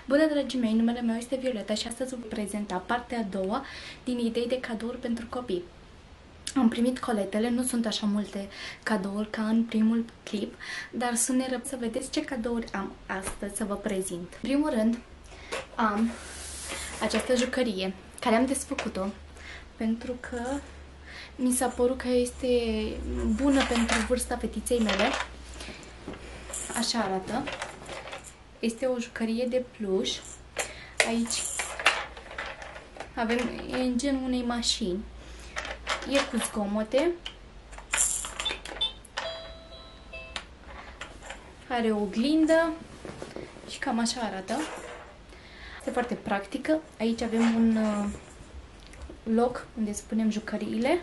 Bună, dragii mei, numele meu este Violeta și astăzi vă prezenta partea a doua din idei de cadouri pentru copii. Am primit coletele, nu sunt așa multe cadouri ca în primul clip, dar sunt nerăbdătoare să vedeți ce cadouri am astăzi să vă prezint. În primul rând, am această jucărie, care am desfăcut-o pentru că mi s-a părut că este bună pentru vârsta fetiței mele. Așa arată. Este o jucărie de pluș. Aici avem, e în genul unei mașini. E cu zgomote. Are o oglindă și cam așa arată. Este foarte practică. Aici avem un loc unde să punem jucăriile.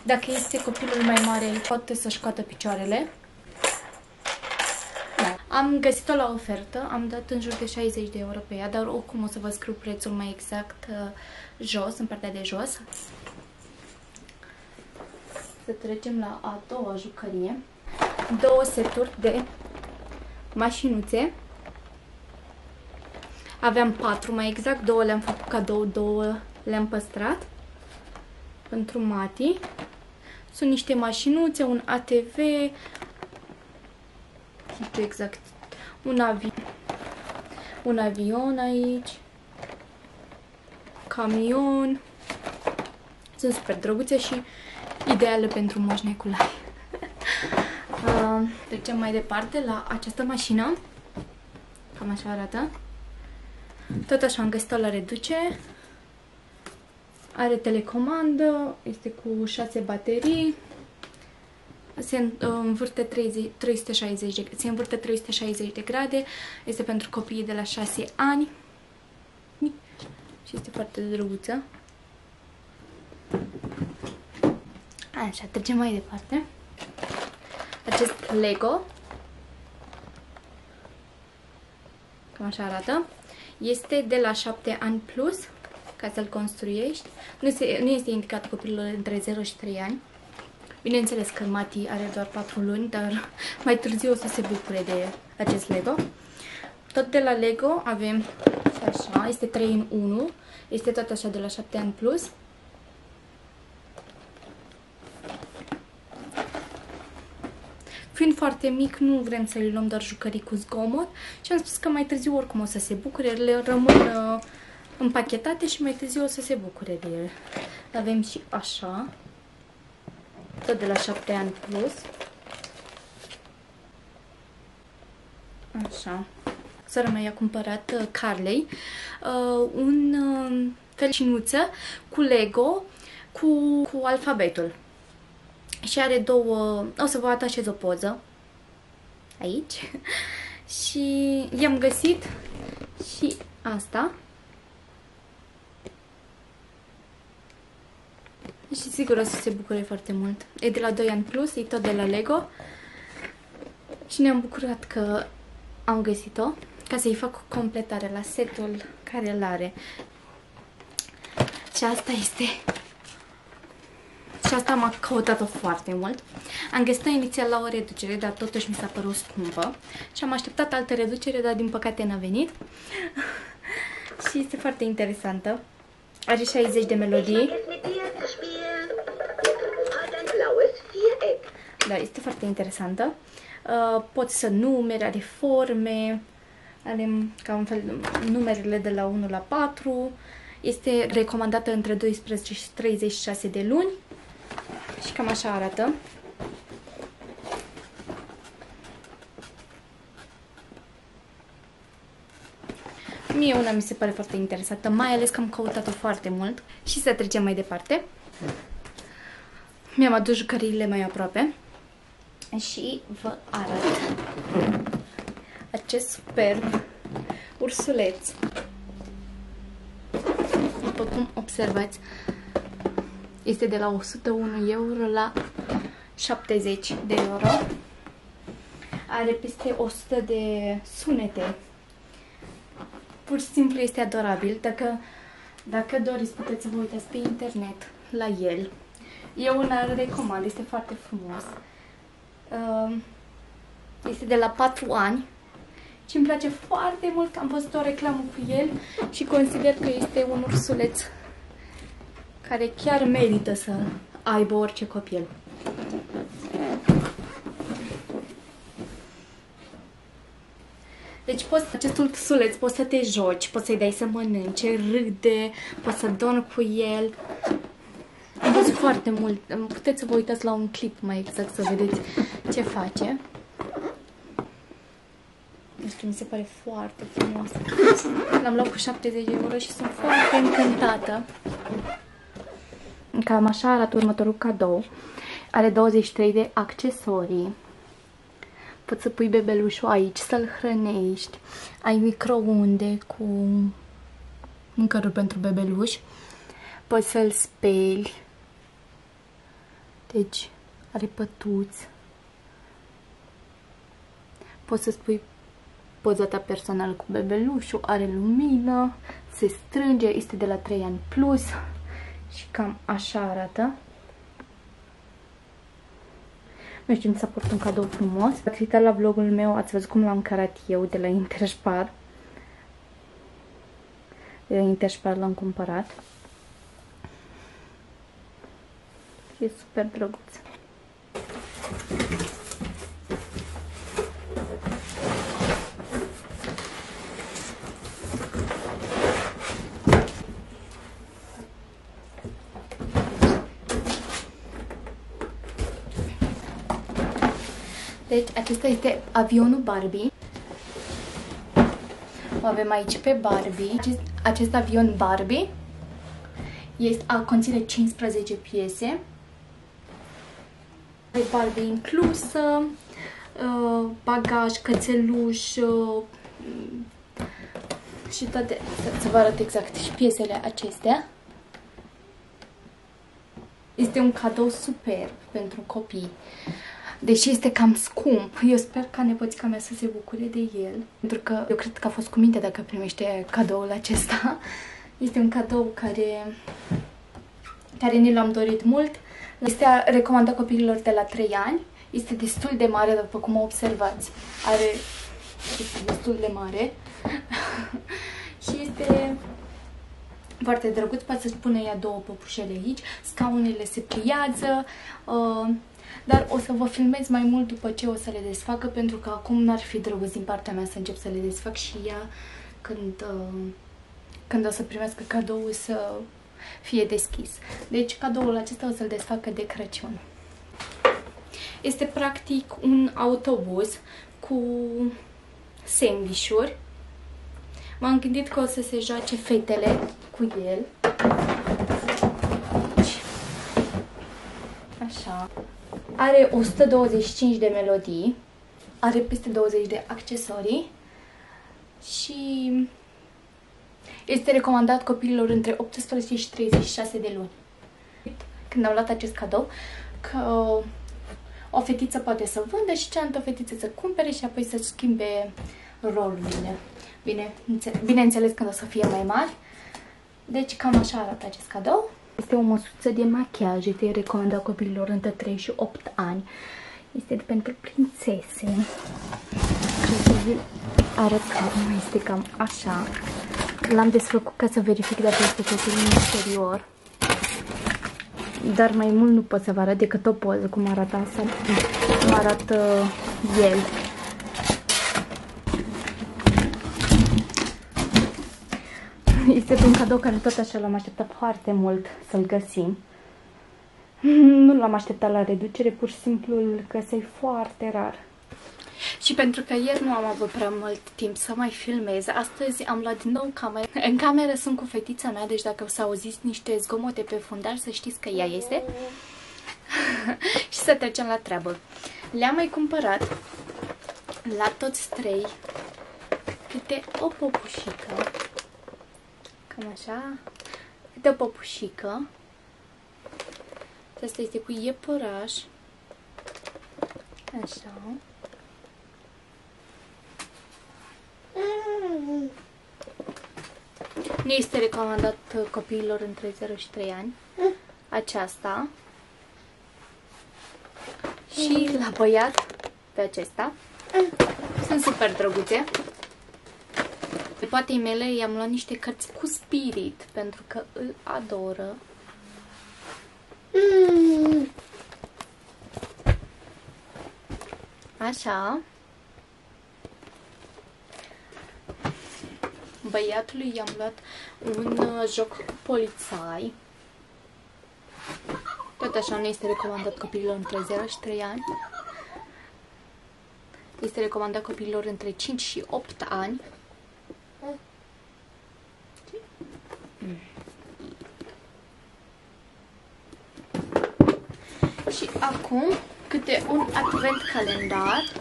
Dacă este copilul mai mare, poate să-și scoată picioarele. Am găsit-o la ofertă, am dat în jur de 60 de euro pe ea, dar oricum o să vă scriu prețul mai exact jos, în partea de jos. Să trecem la a doua jucărie. Două seturi de mașinuțe. Aveam 4 mai exact, 2 le-am făcut cadou, 2 le-am păstrat pentru Mati. Sunt niște mașinuțe, un ATV, nu știu exact, un avion aici, camion. Sunt super drăguțe și ideale pentru Moș Nicolae. Trecem mai departe la această mașină. Cam așa arată. Tot așa am găsit-o la reducere. Are telecomandă, este cu 6 baterii. Se învârte 360 de grade. Este pentru copiii de la 6 ani. Și este foarte drăguță. Așa, trecem mai departe. Acest Lego, cam așa arată, este de la 7 ani plus, ca să-l construiești. Nu este indicat copilul între 0 și 3 ani. Bineînțeles că Mati are doar 4 luni, dar mai târziu o să se bucure de acest Lego. Tot de la Lego avem așa, este 3 în 1, este tot așa de la 7 ani plus. Fiind foarte mic, nu vrem să-i luăm doar jucării cu zgomot și am spus că mai târziu oricum o să se bucure, le rămân împachetate și mai târziu o să se bucure de ele. Avem și așa, tot de la 7 ani plus. Așa. Sora mea i-a cumpărat Carlei un felcinuță cu Lego cu alfabetul. Și are două, o să vă atașez o poză aici. Și i-am găsit și asta. Și sigur o să se bucure foarte mult. E de la 2 ani plus, e tot de la Lego. Și ne-am bucurat că am găsit-o, ca să-i fac completare la setul care îl are. Și asta este... Și asta am căutat-o foarte mult. Am găsit-o inițial la o reducere, dar totuși mi s-a părut scumpă. Și am așteptat altă reducere, dar din păcate n-a venit. Și este foarte interesantă. Are 60 de melodii. Da, este foarte interesantă. Poți să numeri, are forme, are ca un fel numerele de la 1 la 4. Este recomandată între 12 și 36 de luni. Și cam așa arată. Mie una mi se pare foarte interesantă, mai ales că am căutat-o foarte mult. Și să trecem mai departe. Mi-am adus jucăriile mai aproape și vă arăt acest superb ursuleț. După cum observați, este de la 101 euro la 70 de euro. Are peste 100 de sunete. Pur și simplu este adorabil. Dacă doriți, puteți să vă uitați pe internet la el. Eu una recomand, este foarte frumos. Este de la 4 ani și îmi place foarte mult că am văzut o reclamă cu el și consider că este un ursuleț care chiar merită să aibă orice copil. Deci acest ursuleț poți să te joci, poți să-i dai să mănânce, râde, poți să dormi cu el. Am văzut foarte mult. Puteți să vă uitați la un clip mai exact să vedeți ce face. Nu știu, mi se pare foarte frumos. L-am luat cu 70 de euro și sunt foarte încântată. Cam așa arată următorul cadou. Are 23 de accesorii. Poți să pui bebelușul aici, să-l hrănești. Ai microunde cu mâncăruri pentru bebeluș. Poți să-l speli. Deci, are pătuți. Poți să spui poza ta personală cu bebelușul. Are lumină, se strânge, este de la 3 ani plus. Și cam așa arată. Nu știu, mi s-a părut un cadou frumos. Ați uitat la vlogul meu, ați văzut cum l-am carat eu de la Interspar. De la Interspar l-am cumpărat. E super drăguț. Deci, acesta este avionul Barbie. O avem aici pe Barbie. Acest avion Barbie conține 15 piese. Are Barbie inclusă, bagaj, cățeluș și toate. Să vă arăt exact și piesele acestea. Este un cadou superb pentru copii. Deși este cam scump, eu sper ca nepoțica mea să se bucure de el. Pentru că eu cred că a fost cu minte dacă primește cadoul acesta. Este un cadou care ne l-am dorit mult. Este recomandat copiilor de la 3 ani. Este destul de mare, după cum observați. Este destul de mare. Și este foarte drăguț. Poate să-ți pune ea 2 păpușele aici. Scaunele se pliază. Dar o să vă filmez mai mult după ce o să le desfacă, pentru că acum n-ar fi drăguț din partea mea să încep să le desfac și ea când o să primească cadoul să fie deschis. Deci cadoul acesta o să-l desfacă de Crăciun. Este practic un autobuz cu sandvișuri. M-am gândit că o să se joace fetele cu el. Așa. Are 125 de melodii, are peste 20 de accesorii și este recomandat copiilor între 18 și 36 de luni. Când am luat acest cadou, că o fetiță poate să vândă și cealaltă fetiță să cumpere și apoi să schimbe rolurile. Bineînțeles când o să fie mai mari. Deci cam așa arată acest cadou. Este o măsuță de machiaj, este recomandat copiilor între 3 și 8 ani. Este pentru prințese. Arăt cum este cam așa. L-am desfăcut ca să verific dacă este totul în exterior. Dar mai mult nu pot să vă arăt decât o poză cum arată asta, cum arată el. Este un cadou care tot așa l-am așteptat foarte mult să-l găsim. Nu l-am așteptat la reducere, pur și simplu îl găsei foarte rar. Și pentru că ieri nu am avut prea mult timp să mai filmez, astăzi am luat din nou cameră. În cameră sunt cu fetița mea, deci dacă s-au auzit niște zgomote pe fundal, să știți că ea este. Și să trecem la treabă. Le-am mai cumpărat la toți 3 câte o popușică. Cam așa. Câte o popușică. Asta este cu iepuraș. Așa. Nu este recomandat copiilor între 0 și 3 ani. Aceasta. Și la băiat pe acesta. Sunt super drăguțe. Pe poatei mele i-am luat niște cărți cu Spirit, pentru că îl adoră. Așa. Băiatului i-am luat un joc cu polițai. Tot așa, nu este recomandat copiilor între 0 și 3 ani. Este recomandat copiilor între 5 și 8 ani. Și acum câte un advent calendar.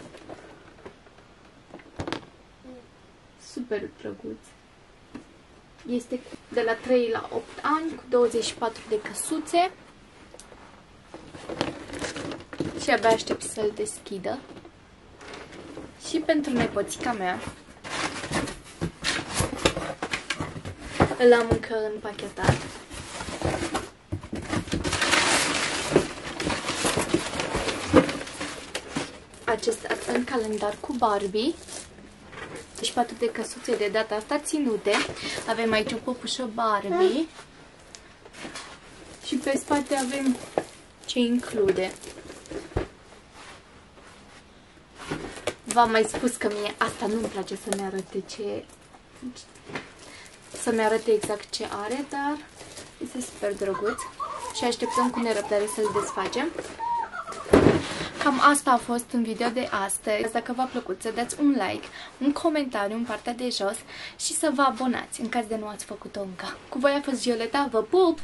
Super drăguț. Este de la 3 la 8 ani, cu 24 de căsuțe. Și abia aștept să-l deschidă. Și pentru nepoțica mea îl am încă împachetat. Acest advent calendar cu Barbie. Și 4 de căsuțe de data asta ținute. Avem aici o păpușă Barbie. Și pe spate avem ce include. V-am mai spus că mie asta nu-mi place să-mi arate să-mi arate exact ce are, dar este super drăguț. Și așteptăm cu nerăbdare să-l desfacem. Cam asta a fost în video de astăzi. Dacă v-a plăcut, să dați un like, un comentariu în partea de jos și să vă abonați în caz de nu ați făcut-o încă. Cu voi a fost Violeta, vă pup!